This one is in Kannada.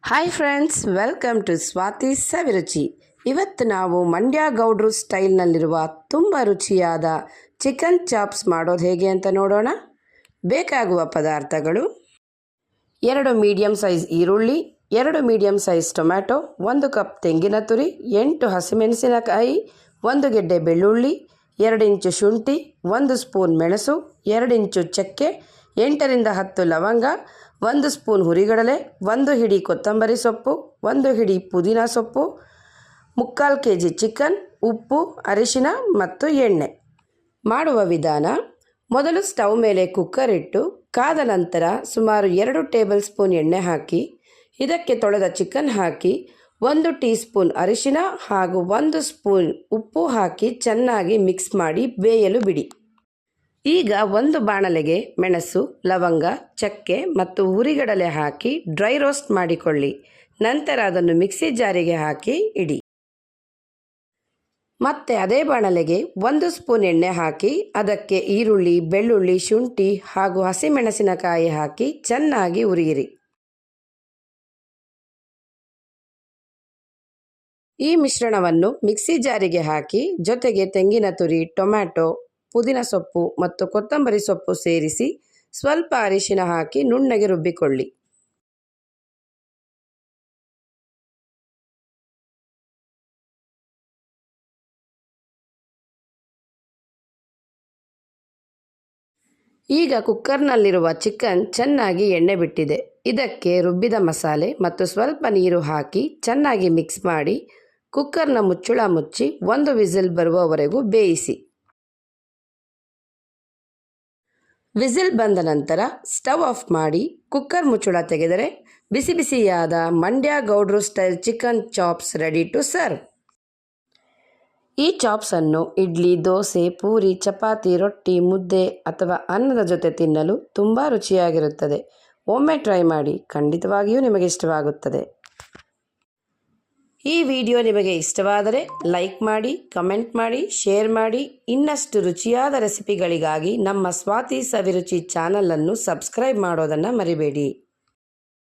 Hi friends, welcome to Swathi Saviruchi. ಇವತ್ತು ನಾವು ಮಂಡ್ಯ ಗೌಡ್ರು ಸ್ಟೈಲ್ನಲ್ಲಿರುವ ತುಂಬ ರುಚಿಯಾದ ಚಿಕನ್ ಚಾಪ್ಸ್ ಮಾಡೋದು ಹೇಗೆ ಅಂತ ನೋಡೋಣ. ಬೇಕಾಗುವ ಪದಾರ್ಥಗಳು: 2 ಮೀಡಿಯಮ್ ಸೈಜ್ ಈರುಳ್ಳಿ, 2 ಮೀಡಿಯಮ್ ಸೈಜ್ ಟೊಮ್ಯಾಟೊ, 1 ಕಪ್ ತೆಂಗಿನ ತುರಿ, 8 ಹಸಿಮೆಣಸಿನಕಾಯಿ, 1 ಗೆಡ್ಡೆ ಬೆಳ್ಳುಳ್ಳಿ, 2 ಇಂಚು ಶುಂಠಿ, 1 ಸ್ಪೂನ್ ಮೆಣಸು, 2 ಇಂಚು ಚಕ್ಕೆ, 8 ರಿಂದ 10 ಲವಂಗ, 1 ಸ್ಪೂನ್ ಹುರಿಗಡಲೆ, 1 ಹಿಡಿ ಕೊತ್ತಂಬರಿ ಸೊಪ್ಪು, 1 ಹಿಡಿ ಪುದೀನ ಸೊಪ್ಪು, 3/4 kg ಚಿಕನ್, ಉಪ್ಪು, ಅರಿಶಿನ ಮತ್ತು ಎಣ್ಣೆ. ಮಾಡುವ ವಿಧಾನ: ಮೊದಲು ಸ್ಟವ್ ಮೇಲೆ ಕುಕ್ಕರ್ ಇಟ್ಟು ಕಾದ ನಂತರ ಸುಮಾರು 2 ಟೇಬಲ್ ಸ್ಪೂನ್ ಎಣ್ಣೆ ಹಾಕಿ ಇದಕ್ಕೆ ತೊಳೆದ ಚಿಕನ್ ಹಾಕಿ 1 ಟೀ ಸ್ಪೂನ್ ಅರಿಶಿನ ಹಾಗೂ 1 ಸ್ಪೂನ್ ಉಪ್ಪು ಹಾಕಿ ಚೆನ್ನಾಗಿ ಮಿಕ್ಸ್ ಮಾಡಿ ಬೇಯಲು ಬಿಡಿ. ಈಗ ಒಂದು ಬಾಣಲೆಗೆ ಮೆಣಸು, ಲವಂಗ, ಚಕ್ಕೆ ಮತ್ತು ಹುರಿಗಡಲೆ ಹಾಕಿ ಡ್ರೈ ರೋಸ್ಟ್ ಮಾಡಿಕೊಳ್ಳಿ. ನಂತರ ಅದನ್ನು ಮಿಕ್ಸಿ ಜಾರಿಗೆ ಹಾಕಿ ಇಡಿ. ಮತ್ತೆ ಅದೇ ಬಾಣಲೆಗೆ 1 ಸ್ಪೂನ್ ಎಣ್ಣೆ ಹಾಕಿ ಅದಕ್ಕೆ ಈರುಳ್ಳಿ, ಬೆಳ್ಳುಳ್ಳಿ, ಶುಂಠಿ ಹಾಗೂ ಹಸಿಮೆಣಸಿನಕಾಯಿ ಹಾಕಿ ಚೆನ್ನಾಗಿ ಹುರಿಯಿರಿ. ಈ ಮಿಶ್ರಣವನ್ನು ಮಿಕ್ಸಿ ಜಾರಿಗೆ ಹಾಕಿ ಜೊತೆಗೆ ತೆಂಗಿನ ತುರಿ, ಟೊಮ್ಯಾಟೊ, ಪುದೀನ ಸೊಪ್ಪು ಮತ್ತು ಕೊತ್ತಂಬರಿ ಸೊಪ್ಪು ಸೇರಿಸಿ ಸ್ವಲ್ಪ ಅರಿಶಿನ ಹಾಕಿ ನುಣ್ಣಗೆ ರುಬ್ಬಿಕೊಳ್ಳಿ. ಈಗ ಕುಕ್ಕರ್ನಲ್ಲಿರುವ ಚಿಕನ್ ಚೆನ್ನಾಗಿ ಎಣ್ಣೆ ಬಿಟ್ಟಿದೆ. ಇದಕ್ಕೆ ರುಬ್ಬಿದ ಮಸಾಲೆ ಮತ್ತು ಸ್ವಲ್ಪ ನೀರು ಹಾಕಿ ಚೆನ್ನಾಗಿ ಮಿಕ್ಸ್ ಮಾಡಿ ಕುಕ್ಕರ್ನ ಮುಚ್ಚಳ ಮುಚ್ಚಿ 1 ವಿಸಿಲ್ ಬರುವವರೆಗೂ ಬೇಯಿಸಿ. ವಿಸಿಲ್ ಬಂದ ನಂತರ ಸ್ಟವ್ ಆಫ್ ಮಾಡಿ ಕುಕ್ಕರ್ ಮುಚ್ಚಳ ತೆಗೆದರೆ ಬಿಸಿ ಬಿಸಿಯಾದ ಮಂಡ್ಯ ಗೌಡ್ರು style chicken chops ready to serve. ಈ ಚಾಪ್ಸನ್ನು ಇಡ್ಲಿ, ದೋಸೆ, ಪೂರಿ, ಚಪಾತಿ, ರೊಟ್ಟಿ, ಮುದ್ದೆ ಅಥವಾ ಅನ್ನದ ಜೊತೆ ತಿನ್ನಲು ತುಂಬ ರುಚಿಯಾಗಿರುತ್ತದೆ. ಒಮ್ಮೆ ಟ್ರೈ ಮಾಡಿ, ಖಂಡಿತವಾಗಿಯೂ ನಿಮಗೆ ಇಷ್ಟವಾಗುತ್ತದೆ. ಈ ವಿಡಿಯೋ ನಿಮಗೆ ಇಷ್ಟವಾದರೆ ಲೈಕ್ ಮಾಡಿ, ಕಮೆಂಟ್ ಮಾಡಿ, ಶೇರ್ ಮಾಡಿ. ಇನ್ನಷ್ಟು ರುಚಿಯಾದ ರೆಸಿಪಿಗಳಿಗಾಗಿ ನಮ್ಮ ಸ್ವಾತಿ ಸವಿರುಚಿ ಚಾನಲನ್ನು ಸಬ್ಸ್ಕ್ರೈಬ್ ಮಾಡೋದನ್ನು ಮರಿಬೇಡಿ.